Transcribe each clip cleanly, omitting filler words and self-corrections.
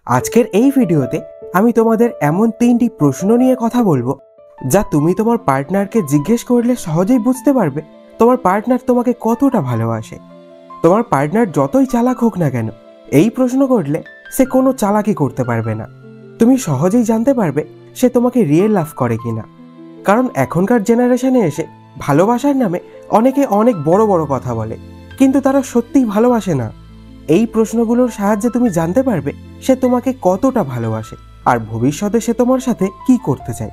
আজকের এই ভিডিওতে আমি তোমাদের এমন 3টি প্রশ্ন নিয়ে কথা বলবো যা তুমি তোমার পার্টনারকে জিজ্ঞেস করলে সহজেই বুঝতে পারবে তোমার পার্টনার তোমাকে কতটা ভালোবাসে। তোমার পার্টনার যতই চালাক হোক না কেন, এই প্রশ্ন করলে সে কোনো চালাকি করতে পারবে না। তুমি সহজেই জানতে পারবে সে তোমাকে রিয়েল লাভ করে কিনা। কারণ এখনকার জেনারেশনে এসে ভালোবাসার নামে অনেকে অনেক বড় বড় কথা বলে, কিন্তু তারা সত্যিই ভালোবাসে না। এই প্রশ্নগুলোর সাহায্যে তুমি জানতে পারবে সে তোমাকে কতটা ভালোবাসে আর ভবিষ্যতে সে তোমার সাথে কি করতে চায়।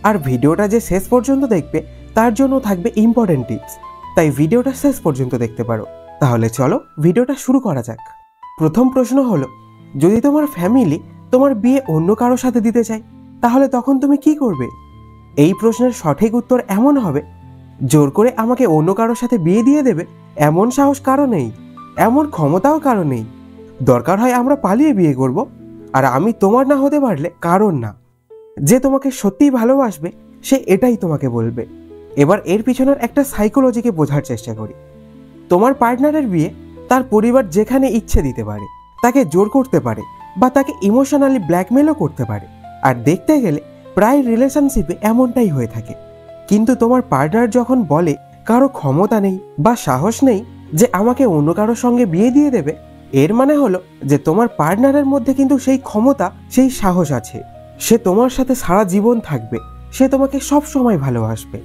আর ভিডিওটা যে শেষ পর্যন্ত দেখবে তার জন্য থাকবে ইম্পর্টেন্ট টিপস, তাই ভিডিওটা শেষ পর্যন্ত দেখতে পারো। তাহলে চলো ভিডিওটা শুরু করা যাক। প্রথম প্রশ্ন হলো, যদি তোমার ফ্যামিলি তোমার বিয়ে অন্য কারোর সাথে দিতে চায়, তাহলে তখন তুমি কি করবে? এই প্রশ্নের সঠিক উত্তর এমন হবে, জোর করে আমাকে অন্য কারোর সাথে বিয়ে দিয়ে দেবে এমন সাহস কারো নেই, এমন ক্ষমতাও কারো নেই। দরকার হয় আমরা পালিয়ে বিয়ে করব, আর আমি তোমার না হতে পারলে কারণ না। যে তোমাকে সত্যিই ভালোবাসবে সে এটাই তোমাকে বলবে। এবার এর পিছনের একটা সাইকোলজিকে বোঝার চেষ্টা করি। তোমার পার্টনারের বিয়ে তার পরিবার যেখানে ইচ্ছে দিতে পারে, তাকে জোর করতে পারে বা তাকে ইমোশনালি ব্ল্যাকমেলও করতে পারে। আর দেখতে গেলে প্রায় রিলেশনশিপে এমনটাই হয়ে থাকে। কিন্তু তোমার পার্টনার যখন বলে কারো ক্ষমতা নেই বা সাহস নেই যে আমাকে অন্য কারোর সঙ্গে বিয়ে দিয়ে দেবে, এর মানে হলো যে তোমার পার্টনারের মধ্যে কিন্তু সেই ক্ষমতা, সেই সাহস আছে। সে তোমার সাথে সারা জীবন থাকবে, সে তোমাকে সব সময় ভালোবাসবে।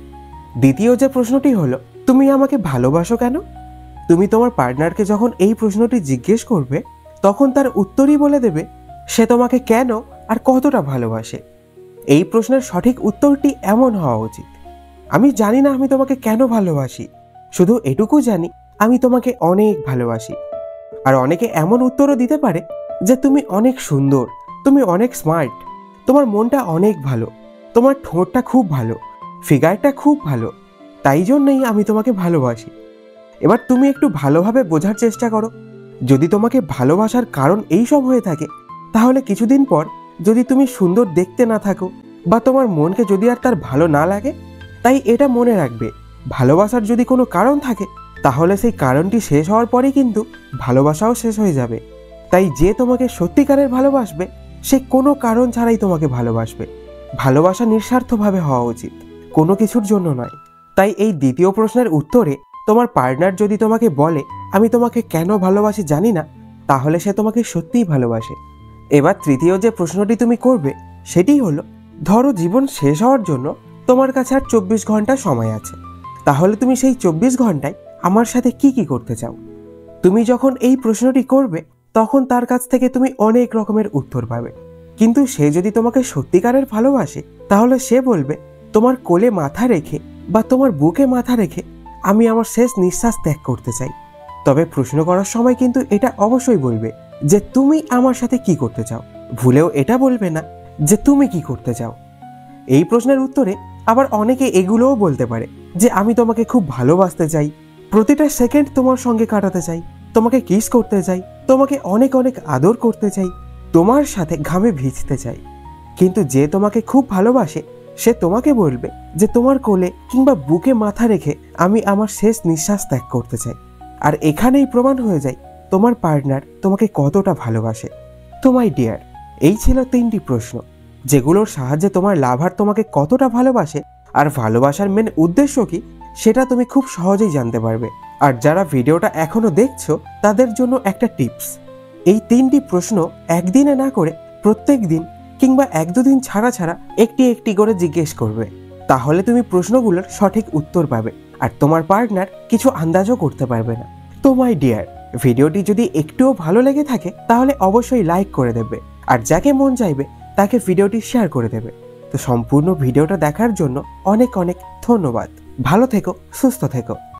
দ্বিতীয় যে প্রশ্নটি হলো, তুমি আমাকে ভালোবাসো কেন? তুমি তোমার পার্টনারকে যখন এই প্রশ্নটি জিজ্ঞেস করবে, তখন তার উত্তরই বলে দেবে সে তোমাকে কেন আর কতটা ভালোবাসে। এই প্রশ্নের সঠিক উত্তরটি এমন হওয়া উচিত, আমি জানি না আমি তোমাকে কেন ভালোবাসি, শুধু এটুকু জানি আমি তোমাকে অনেক ভালোবাসি। আর অনেকে এমন উত্তরও দিতে পারে যে তুমি অনেক সুন্দর, তুমি অনেক স্মার্ট, তোমার মনটা অনেক ভালো, তোমার ঠোঁটটা খুব ভালো, ফিগারটা খুব ভালো, তাই জন্যই আমি তোমাকে ভালোবাসি। এবার তুমি একটু ভালোভাবে বোঝার চেষ্টা করো। যদি তোমাকে ভালোবাসার কারণ এই সব হয়ে থাকে, তাহলে কিছুদিন পর যদি তুমি সুন্দর দেখতে না থাকো বা তোমার মনকে যদি আর তার ভালো না লাগে, তাই এটা মনে রাখবে, ভালোবাসার যদি কোনো কারণ থাকে তাহলে সেই কারণটি শেষ হওয়ার পরেই কিন্তু ভালোবাসাও শেষ হয়ে যাবে। তাই যে তোমাকে সত্যিকারের ভালোবাসবে সে কোনো কারণ ছাড়াই তোমাকে ভালোবাসবে। ভালোবাসা নিঃস্বার্থভাবে হওয়া উচিত, কোনো কিছুর জন্য নয়। তাই এই দ্বিতীয় প্রশ্নের উত্তরে তোমার পার্টনার যদি তোমাকে বলে আমি তোমাকে কেন ভালোবাসি জানি না, তাহলে সে তোমাকে সত্যিই ভালোবাসে। এবার তৃতীয় যে প্রশ্নটি তুমি করবে সেটি হলো, ধরো জীবন শেষ হওয়ার জন্য তোমার কাছে আর 24 ঘন্টা সময় আছে, তাহলে তুমি সেই 24 ঘন্টায় আমার সাথে কি কি করতে চাও? তুমি যখন এই প্রশ্নটি করবে তখন তার কাছ থেকে তুমি অনেক রকমের উত্তর পাবে। কিন্তু সে যদি তোমাকে সত্যিকারের ভালোবাসে, তাহলে সে বলবে তোমার কোলে মাথা রেখে বা তোমার বুকে মাথা রেখে আমি আমার শেষ নিঃশ্বাস ত্যাগ করতে চাই। তবে প্রশ্ন করার সময় কিন্তু এটা অবশ্যই বলবে যে তুমি আমার সাথে কি করতে চাও, ভুলেও এটা বলবে না যে তুমি কি করতে চাও। এই প্রশ্নের উত্তরে আবার অনেকে এগুলোও বলতে পারে যে আমি তোমাকে খুব ভালোবাসতে চাই, প্রতিটা সেকেন্ড তোমার সঙ্গে কাটাতে চাই, তোমাকে কিস করতে চাই, তোমাকে অনেক অনেক আদর করতে চাই, তোমার সাথে ঘামে ভিজতে চাই। কিন্তু যে তোমাকে খুব ভালোবাসে সে তোমাকে বলবে যে তোমার কোলে কিংবা বুকে মাথা রেখে আমি আমার শেষ নিঃশ্বাস ত্যাগ করতে চাই। আর এখানেই প্রমাণ হয়ে যায় তোমার পার্টনার তোমাকে কতটা ভালোবাসে। তো মাই ডিয়ার, এই ছিল 3টি প্রশ্ন যেগুলোর সাহায্যে তোমার লাভার তোমাকে কতটা ভালোবাসে আর ভালোবাসার মেন উদ্দেশ্য কি সেটা তুমি খুব সহজেই জানতে পারবে। আর যারা ভিডিওটা এখনো দেখছো তাদের জন্য একটা টিপস, এই 3টি প্রশ্ন একদিনে না করে প্রত্যেক দিন কিংবা 1-2 দিন ছাড়া ছাড়া একটি একটি করে জিজ্ঞেস করবে। তাহলে তুমি প্রশ্নগুলোর সঠিক উত্তর পাবে আর তোমার পার্টনার কিছু আন্দাজও করতে পারবে না। তো মাই ডিয়ার, ভিডিওটি যদি একটুও ভালো লেগে থাকে তাহলে অবশ্যই লাইক করে দেবে, আর যাকে মন চাইবে তাকে ভিডিওটি শেয়ার করে দেবে। তো সম্পূর্ণ ভিডিওটা দেখার জন্য অনেক অনেক ধন্যবাদ। ভালো থেকো, সুস্থ থেকো।